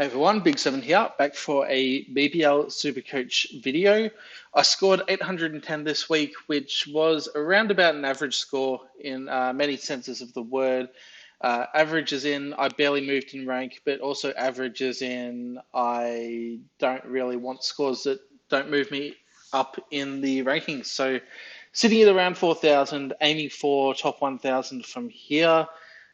Hey everyone, Big Seven here, back for a BBL SuperCoach video. I scored 810 this week, which was around about an average score in many senses of the word. Average as in I barely moved in rank, but also average as in I don't really want scores that don't move me up in the rankings. So sitting at around 4,000, aiming for top 1,000 from here.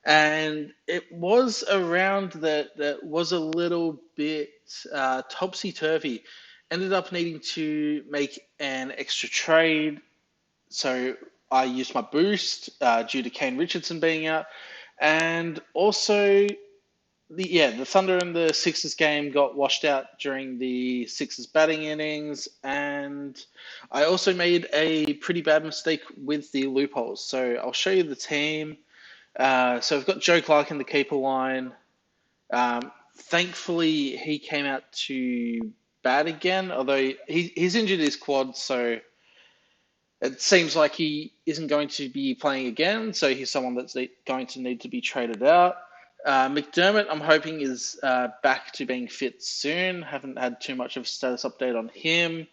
And it was around that was a little bit topsy-turvy. Ended up needing to make an extra trade. So I used my boost due to Kane Richardson being out. And also, the Thunder and the Sixers game got washed out during the Sixers batting innings. And I also made a pretty bad mistake with the loopholes. So I'll show you the team. So we've got Joe Clark in the keeper line. Thankfully, he came out to bat again, although he's injured his quad, so it seems like he isn't going to be playing again. So he's someone that's going to need to be traded out. McDermott, I'm hoping, is back to being fit soon. Haven't had too much of a status update on him.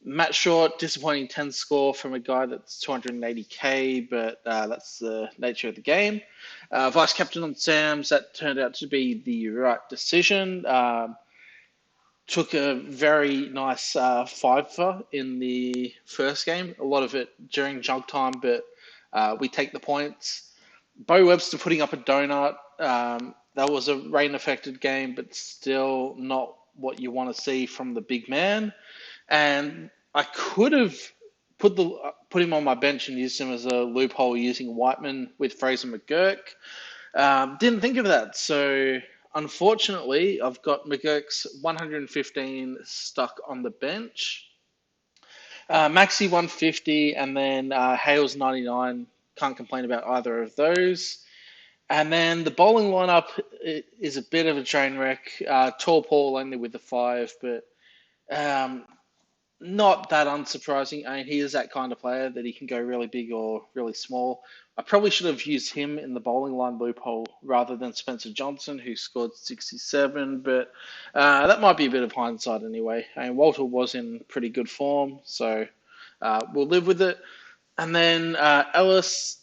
Matt Short, disappointing 10 score from a guy that's 280k, but that's the nature of the game. Vice captain on Sam's, that turned out to be the right decision. Took a very nice fiver in the first game, a lot of it during junk time, but we take the points. Bo Webster putting up a donut. That was a rain-affected game, but still not what you want to see from the big man. And I could have put him on my bench and used him as a loophole using Whiteman with Fraser McGurk. Didn't think of that. So unfortunately, I've got McGurk's 115 stuck on the bench. Maxi 150 and then Hale's 99. Can't complain about either of those. And then the bowling lineup is a bit of a train wreck. Tall Paul only with the 5, but not that unsurprising. I mean, he is that kind of player that he can go really big or really small. I probably should have used him in the bowling line loophole rather than Spencer Johnson, who scored 67, but that might be a bit of hindsight anyway. I mean, Walter was in pretty good form, so we'll live with it. And then Ellis,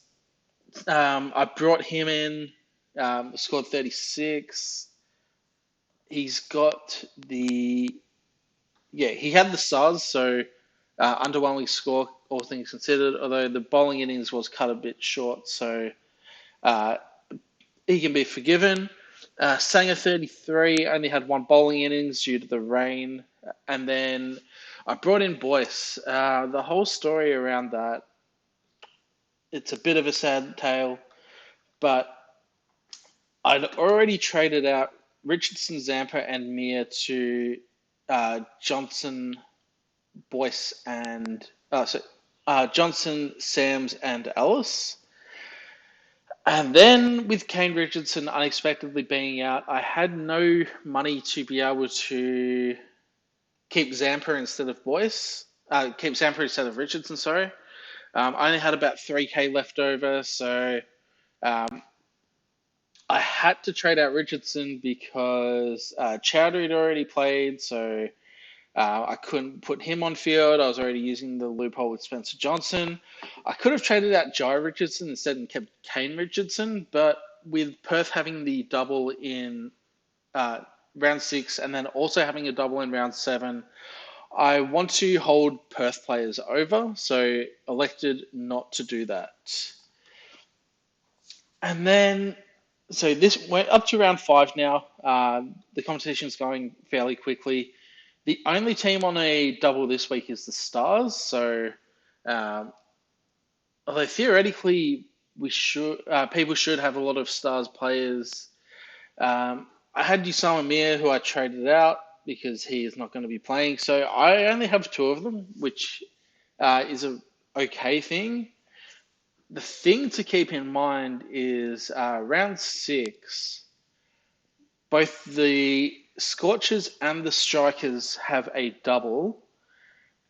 I brought him in, scored 36. He's got he had the stars, so underwhelming score, all things considered, although the bowling innings was cut a bit short, so he can be forgiven. Sanger 33 only had one bowling innings due to the rain, and then I brought in Boyce. The whole story around that, it's a bit of a sad tale, but I'd already traded out Richardson, Zampa, and Mir to Johnson, Boyce, and Johnson, Sams, and Ellis. And then with Kane Richardson unexpectedly being out, I had no money to be able to keep Zampa instead of Boyce. Keep Zampa instead of Richardson, sorry. I only had about 3k left over, so I had to trade out Richardson because Chowdhury had already played, so I couldn't put him on field. I was already using the loophole with Spencer Johnson. I could have traded out Jai Richardson instead and kept Kane Richardson, but with Perth having the double in round 6 and then also having a double in round 7, I want to hold Perth players over, so elected not to do that. And then, so this went up to round 5 now. The competition's going fairly quickly. The only team on a double this week is the Stars. So, although theoretically people should have a lot of Stars players. I had Usama Mir, who I traded out because he is not going to be playing. So I only have 2 of them, which is a okay thing. The thing to keep in mind is round 6, both the Scorchers and the Strikers have a double,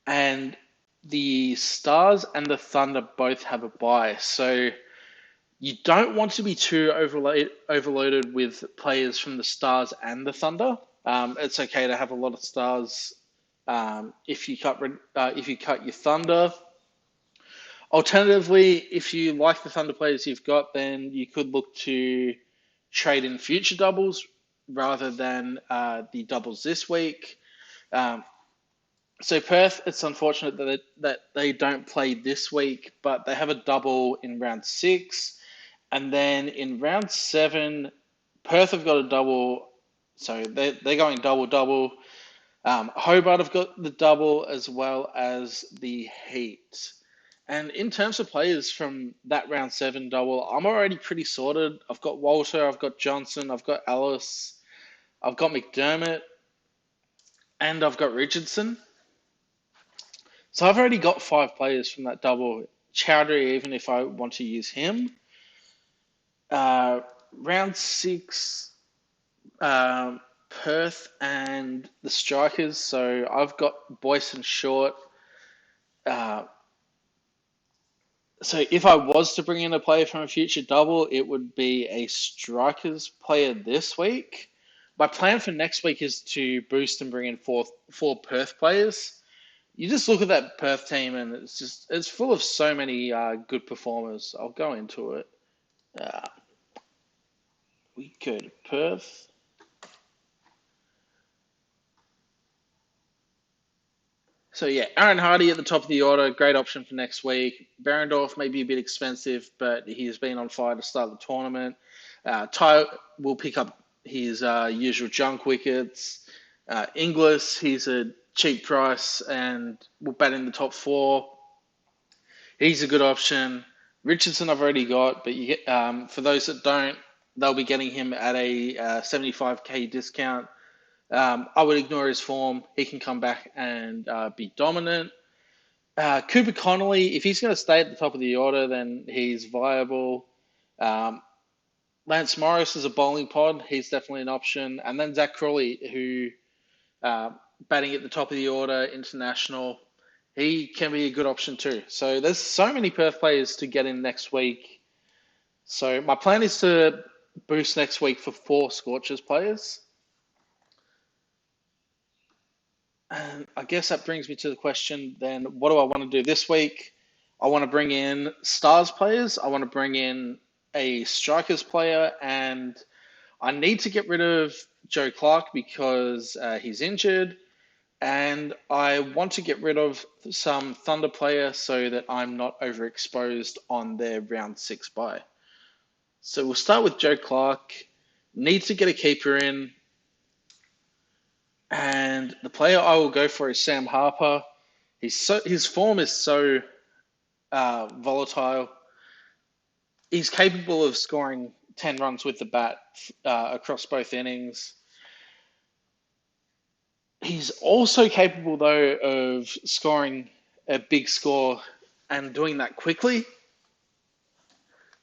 and the Stars and the Thunder both have a bye. So You don't want to be too overloaded with players from the Stars and the Thunder. It's okay to have a lot of Stars if you cut your Thunder. Alternatively, if you like the Thunder players you've got, then you could look to trade in future doubles rather than the doubles this week. Um, so Perth, it's unfortunate that they don't play this week, but they have a double in round 6. And then in round 7, Perth have got a double, so they're going double double. Hobart have got the double as well as the Heat. And in terms of players from that round 7 double, I'm already pretty sorted. I've got Walter, I've got Johnson, I've got Ellis, I've got McDermott, and I've got Richardson. So I've already got 5 players from that double. Chowdhury, even if I want to use him. Round 6, Perth and the Strikers. So I've got Boyce and Short. So if I was to bring in a player from a future double, it would be a Strikers player this week. My plan for next week is to boost and bring in four Perth players. You just look at that Perth team, and it's full of so many good performers. I'll go into it. Uh, we go to Perth. So yeah, Aaron Hardy at the top of the order, great option for next week. Berendorf may be a bit expensive, but he's been on fire to start the tournament. Ty will pick up his usual junk wickets. Inglis, he's a cheap price and will bat in the top 4. He's a good option. Richardson I've already got, but for those that don't, they'll be getting him at a 75k discount. I would ignore his form. He can come back and be dominant. Cooper Connolly, if he's going to stay at the top of the order, then he's viable. Lance Morris is a bowling pod. He's definitely an option. And then Zach Crawley, who batting at the top of the order, international, he can be a good option too. So there's so many Perth players to get in next week. So my plan is to boost next week for 4 Scorchers players. And I guess that brings me to the question then, what do I want to do this week? I want to bring in Stars players. I want to bring in a Strikers player, and I need to get rid of Joe Clark because he's injured. And I want to get rid of some Thunder player so that I'm not overexposed on their round 6 bye. So we'll start with Joe Clark. Need to get a keeper in. And the player I will go for is Sam Harper. His form is so volatile. He's capable of scoring 10 runs with the bat across both innings. He's also capable, though, of scoring a big score and doing that quickly.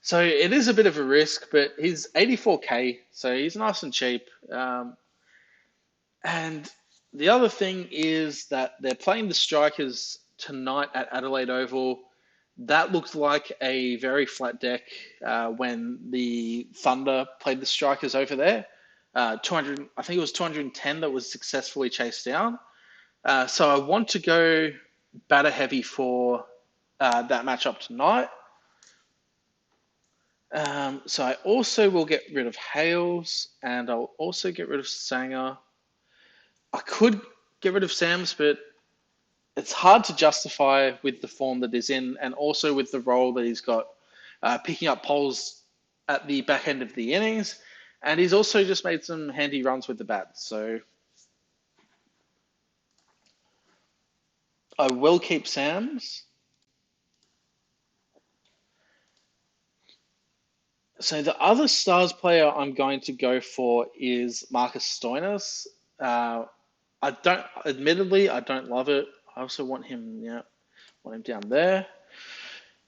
So it is a bit of a risk, but he's 84k, so he's nice and cheap. And the other thing is that they're playing the Strikers tonight at Adelaide Oval. That looked like a very flat deck when the Thunder played the Strikers over there. 200, I think it was 210 that was successfully chased down. So I want to go batter heavy for that matchup tonight. So I also will get rid of Hales, and I'll also get rid of Sanger. I could get rid of Sams, but it's hard to justify with the form that he's in, and also with the role that he's got, picking up poles at the back end of the innings, and he's also just made some handy runs with the bat. So I will keep Sams. So the other Stars player I'm going to go for is Marcus Stoinis. Admittedly, I don't love it. I also want him down there.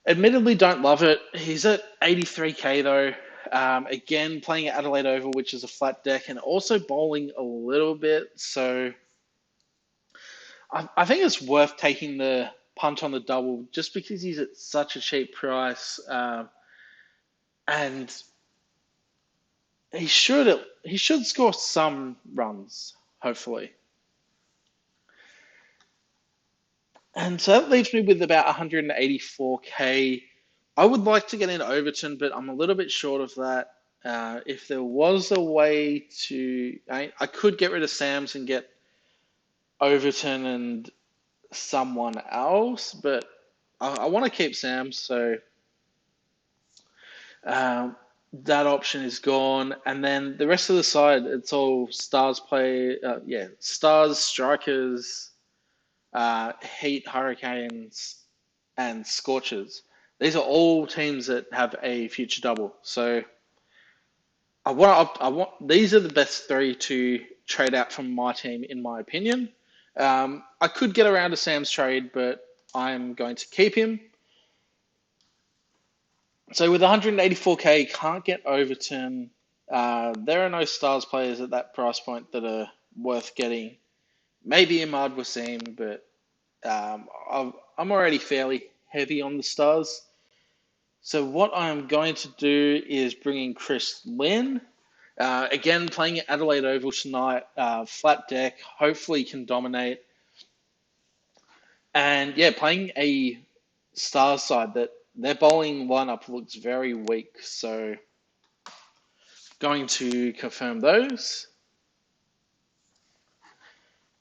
Admittedly, don't love it. He's at 83k though. Again, playing at Adelaide Oval, which is a flat deck, and also bowling a little bit. So I think it's worth taking the punt on the double just because he's at such a cheap price. and he should score some runs, hopefully. And so that leaves me with about 184k. I would like to get in Overton, but I'm a little bit short of that. If there was a way I could get rid of Sam's and get Overton and someone else, but I want to keep Sam's, so um, that option is gone. And then the rest of the side, it's all stars play. Stars, strikers, Heat, Hurricanes, and Scorchers. These are all teams that have a future double. So these are the best three to trade out from my team, in my opinion. I could get around to Sam's trade, but I'm going to keep him. So with 184k, can't get Overton. There are no stars players at that price point that are worth getting. Maybe Imad Wasim, but I'm already fairly heavy on the stars. So what I'm going to do is bring in Chris Lynn. Again, playing at Adelaide Oval tonight, flat deck, hopefully can dominate. And yeah, playing a Stars side that their bowling lineup looks very weak. So going to confirm those.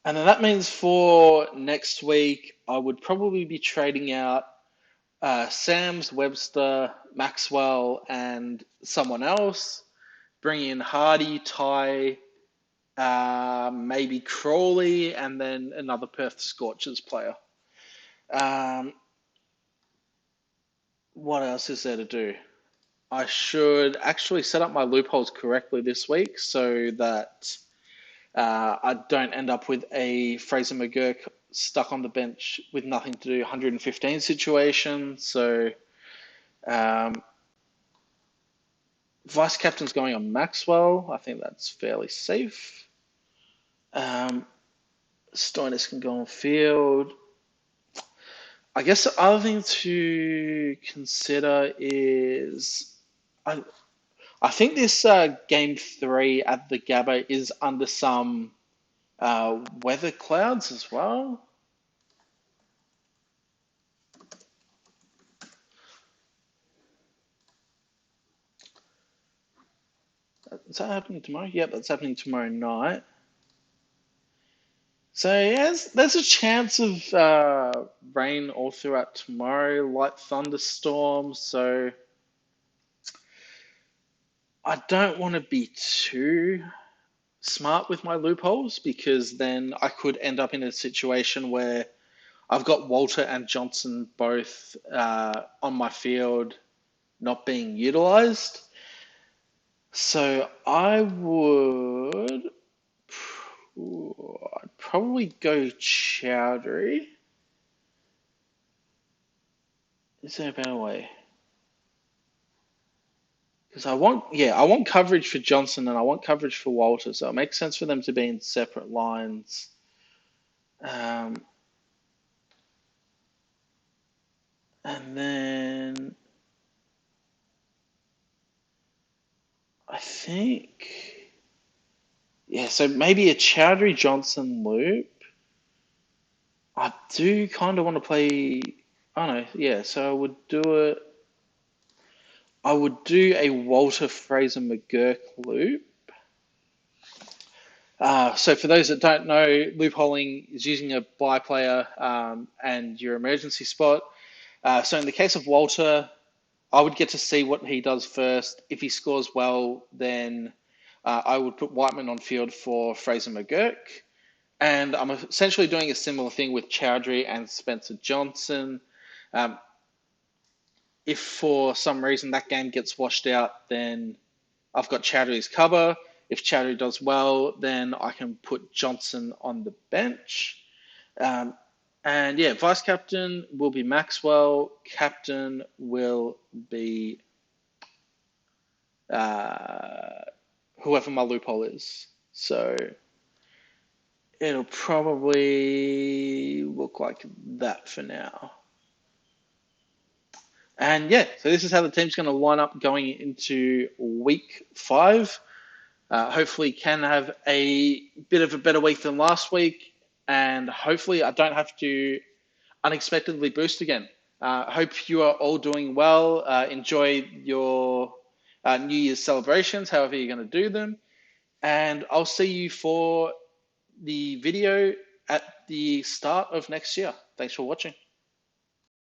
And then that means for next week, I would probably be trading out Sam's, Webster, Maxwell, and someone else. Bring in Hardy, Ty, maybe Crawley, and then another Perth Scorchers player. What else is there to do? I should actually set up my loopholes correctly this week so that I don't end up with a Fraser McGurk stuck on the bench with nothing to do 115 situation. So vice captain's going on Maxwell. I think that's fairly safe. Stoinis can go on field. I guess the other thing to consider is I think this game 3 at the Gabba is under some weather clouds as well. Is that happening tomorrow? Yep, that's happening tomorrow night. So yeah, there's a chance of rain all throughout tomorrow, light thunderstorms. So I don't want to be too smart with my loopholes because then I could end up in a situation where I've got Walter and Johnson both on my field not being utilized. So I'd probably go Chowdhury. Is there a better way? Because I want coverage for Johnson and I want coverage for Walter, so it makes sense for them to be in separate lines. And then I think, so maybe a Chowdhury Johnson loop. I do kind of want to play. I don't know, so I would do a Walter Fraser McGurk loop. So for those that don't know, loopholing is using a buy player and your emergency spot. So in the case of Walter, I would get to see what he does first. If he scores well, then I would put Whiteman on field for Fraser McGurk. And I'm essentially doing a similar thing with Chowdhury and Spencer Johnson. If for some reason that game gets washed out, then I've got Chowdhury's cover. If Chowdhury does well, then I can put Johnson on the bench. And vice captain will be Maxwell. Captain will be whoever my loophole is. So it'll probably look like that for now. And yeah, so this is how the team's going to line up going into week 5. Hopefully, can have a bit of a better week than last week, and hopefully, I don't have to unexpectedly boost again. Hope you are all doing well. Enjoy your New Year's celebrations, however you're going to do them. And I'll see you for the video at the start of next year. Thanks for watching.